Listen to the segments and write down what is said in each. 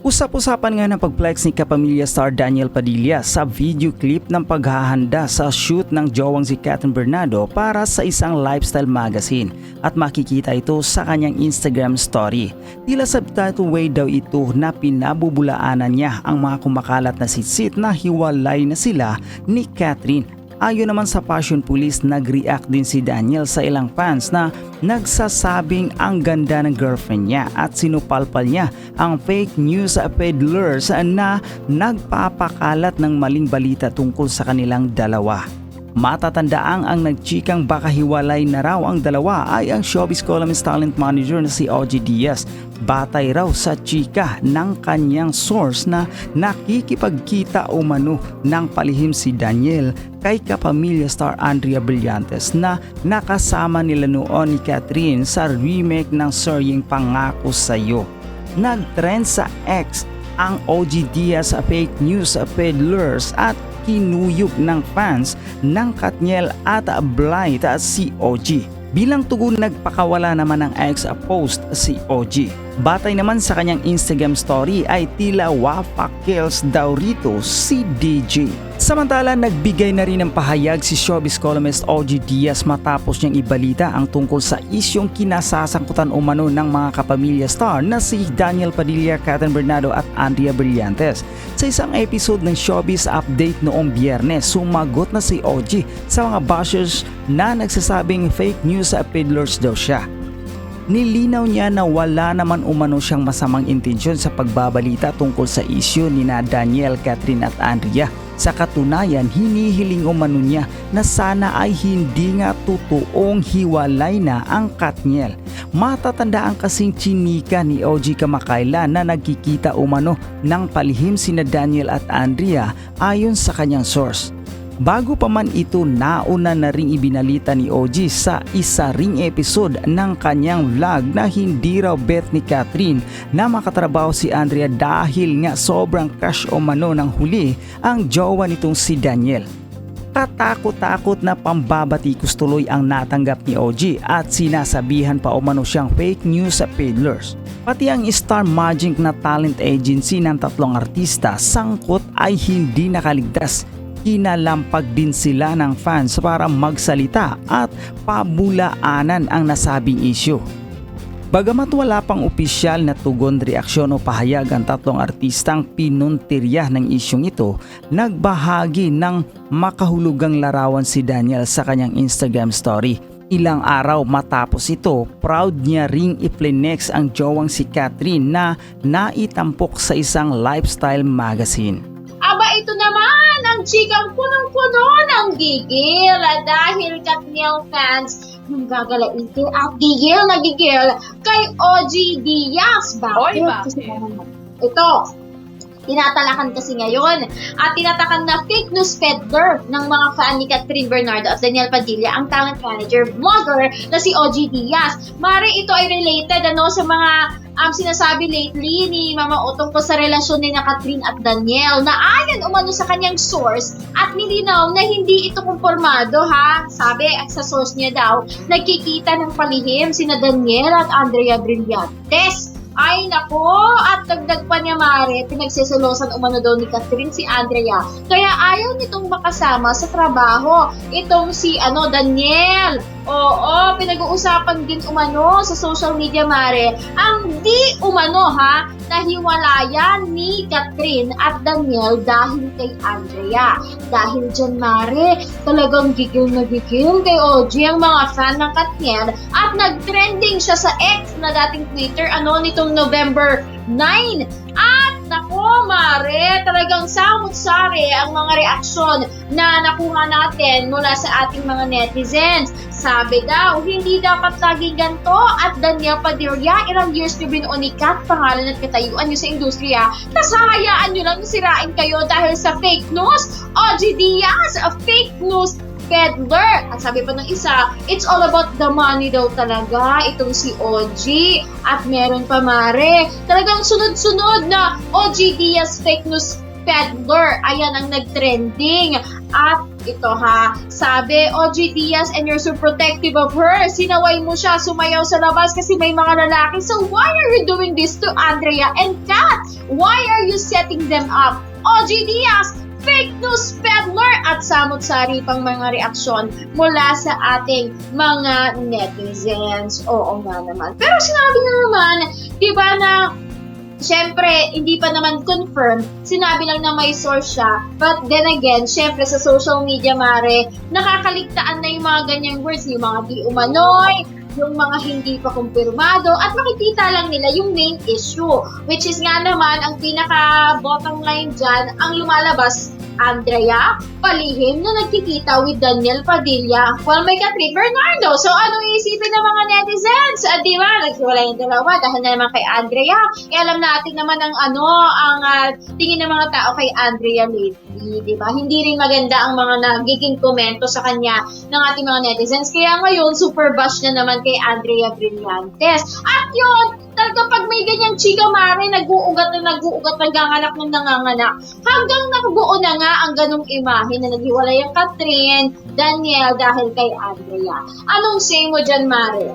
Usap-usapan nga ng pag-flex ni kapamilya star Daniel Padilla sa video clip ng paghahanda sa shoot ng jowang si Catherine Bernardo para sa isang lifestyle magazine at makikita ito sa kanyang Instagram story. Tila subtitle way daw ito na pinabubulaanan niya ang mga kumakalat na sitsit na hiwalay na sila ni Catherine. Ayon naman sa Fashion Police, nag-react din si Daniel sa ilang fans na nagsasabing ang ganda ng girlfriend niya at sinupalpal niya ang fake news peddlers na nagpapakalat ng maling balita tungkol sa kanilang dalawa. Matatandaang ang nagchikang baka hiwalay na raw ang dalawa ay ang showbiz columnist talent manager na si OG Diaz. Batay raw sa chika ng kanyang source na nakikipagkita umano ng palihim si Daniel kay kapamilya star Andrea Brillantes na nakasama nila noon ni Catherine sa remake ng seryeng Pangako Sa'yo. Nag-trend sa X ang OG Diaz fake news peddlers at kinuyog ng fans ng Katniel at Blight si OG. Bilang tugon, nagpakawala naman ng ex post si OG. Batay naman sa kanyang Instagram story ay tila wapak kills daw rito si DJ. Samantala, nagbigay na rin ng pahayag si showbiz columnist OG Diaz matapos niyang ibalita ang tungkol sa isyong kinasasangkutan umano ng mga kapamilya star na si Daniel Padilla, Catherine Bernardo at Andrea Brillantes. Sa isang episode ng Showbiz Update noong Biyernes, sumagot na si OG sa mga bashers na nagsasabing fake news peddlers daw siya. Nilinaw niya na wala naman umano siyang masamang intensyon sa pagbabalita tungkol sa isyu ni na Daniel, Catherine at Andrea. Sa katunayan, hinihiling umano niya na sana ay hindi nga totoong hiwalay na ang Katniel. Matatandaan kasing chinika ni OG kamakailan na nagkikita umano ng palihim sina Daniel at Andrea ayon sa kanyang source. Bago pa man ito, nauna na ring ibinalita ni OG sa isa ring episode ng kanyang vlog na hindi raw bet ni Catherine na makatrabaho si Andrea dahil nga sobrang crush o mano ng huli ang jowa nitong si Daniel. Katakot-takot na pambabatikos tuloy ang natanggap ni OG at sinasabihan pa umano siyang fake news peddlers. Pati ang Star Magic na talent agency ng tatlong artista sangkot ay hindi nakaligtas. Kinalampag din sila ng fans para magsalita at pabulaanan ang nasabing issue. Bagamat wala pang opisyal na tugon, reaksyon o pahayag ang tatlong artistang pinuntirya ng isyong ito, nagbahagi ng makahulugang larawan si Daniel sa kanyang Instagram story. Ilang araw matapos ito, proud niya ring i-flex ang jowang si Catherine na naitampok sa isang lifestyle magazine. Aba, ito naman ang chikang punong-puno ng gigil dahil Katniel fans yung gagalain at gigil na gigil kay OG Diaz. Oy, Bakit? bakit? Ito, tinatalakan kasi ngayon at tinatakan na fake news peddler ng mga fan ni Catherine Bernardo at Daniel Padilla ang talent manager vlogger na si OG Diaz. Mare, ito ay related sa mga sinasabi lately ni Mama O tungkol sa relasyon ni na Catherine at Daniel na ayon umano sa kanyang source at nilinaw na hindi ito kumpirmado ha. Sabi sa source niya daw, nagkikita ng palihim sina Daniel at Andrea Brillantes. Ay nako, at dagdag pa niya mare, pinagseselosan umano daw ni Catherine si Andrea. Kaya ayaw nitong makasama sa trabaho itong si Daniel. Oo, pinag-uusapan din umano sa social media mare ang di umano nahiwalayan ni Catherine at Daniel dahil kay Andrea. Dahil dyan mare, talagang gigil na gigil kay OG ang mga fan ng Catniel at nag-trending siya sa X na dating Twitter nitong November 9. At nako mare, talagang samot-sari ang mga reaksyon na nakuha natin mula sa ating mga netizens. Sabi daw, hindi dapat laging ganito at Daniel Padilla, ilang years nyo binuo ni Kat, pangalan at katayuan nyo sa industriya, tas hahayaan nyo lang sirain kayo dahil sa fake news. OG Diaz, a fake news peddler. At sabi pa ng isa, it's all about the money daw talaga itong si OG. At meron pa mare, talagang sunod-sunod na OG Diaz fake news peddler. Ayan ang nag-trending. At ito ha, sabi, OG Diaz, and you're so protective of her. Sinaway mo siya, sumayaw sa labas kasi may mga lalaki. So why are you doing this to Andrea and Kat? Why are you setting them up? OG Diaz, fake news peddler, at samot-sari pang mga reaksyon mula sa ating mga netizens. Oo nga naman. Pero sinabi na naman, di ba na syempre, hindi pa naman confirmed. Sinabi lang na may source siya. But then again, syempre sa social media, Mare, nakakaligtaan na yung mga ganyang words, yung mga di umanoy, yung mga hindi pa kumpirmado, at makikita lang nila yung main issue. Which is nga naman, ang pinaka-bottom line dyan, ang lumalabas, Andrea palihim na nagkikita with Daniel Padilla while may Catherine Bernardo. So, anong iisipin ng mga netizens? Di ba? Nagsiwala yung dalawa dahil na naman kay Andrea. Alam natin naman ang tingin ng mga tao kay Andrea lately, di ba? Hindi rin maganda ang mga nagiging komento sa kanya ng ating mga netizens. Kaya ngayon, super bash na naman kay Andrea Brillantes. At yun, talaga pag may ganyang chika, Mare, nag-uugat, nanganganak ng nanganganak. Hanggang nabuo na nga ang ganong imahe na naghiwalay ang Catherine, Daniel, dahil kay Andrea. Anong say mo dyan, Mare?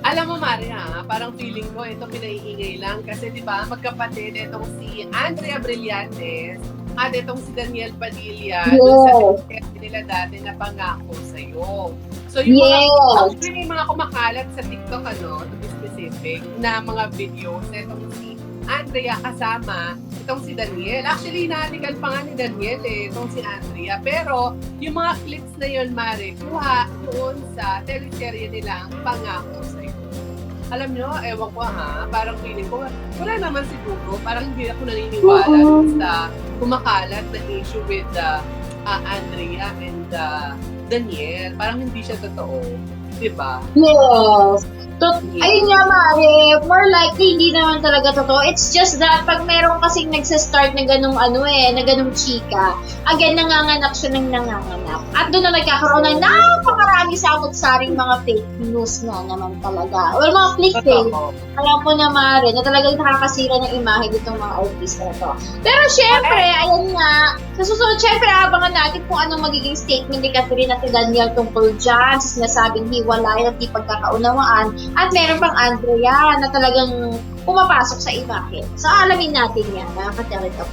Alam mo, Mare, parang feeling ko ito pinaiingay lang kasi di ba magkapatid itong si Andrea Brillantes at itong si Daniel Padilla doon sa pinag nila dati na pangako sa'yo. So yung actually, may mga kumakalat sa TikTok, to be specific, na mga videos na itong si Andrea kasama itong si Daniel. Actually, nahalikan pa nga ni Daniel itong si Andrea. Pero yung mga clips na yun, Mare, kuha doon sa teleserye nilang Pangako Sa'yo. Alam nyo, ewan ko parang feeling ko, wala naman siguro, parang hindi ako naniniwala sa kumakalat na issue with Andrea and Daniel. Parang hindi siya totoo. Diba? Yes. Ayun nga, Mare, more likely hindi naman talaga totoo. It's just that pag meron kasing nagsastart na ganung na ganung chika, again, nanganganak siya ng nanganganak. At doon na nagkakaroon ng napakarami samot-saring mga fake news na naman talaga. Well, mga clickbait. Alam ko na, Mare, na talagang nakakasira ng imahe ditong mga artista na to. Pero syempre, ayun nga, sa susunod, syempre, abangan natin kung anong magiging statement ni Catherine at ni Daniel tungkol dyan, sa sinasabing hiwalay at di pagkakaunawaan. At meron pang Andrea na talagang pumapasok sa imahe. So, alamin natin yan, mga ka-Teletalk.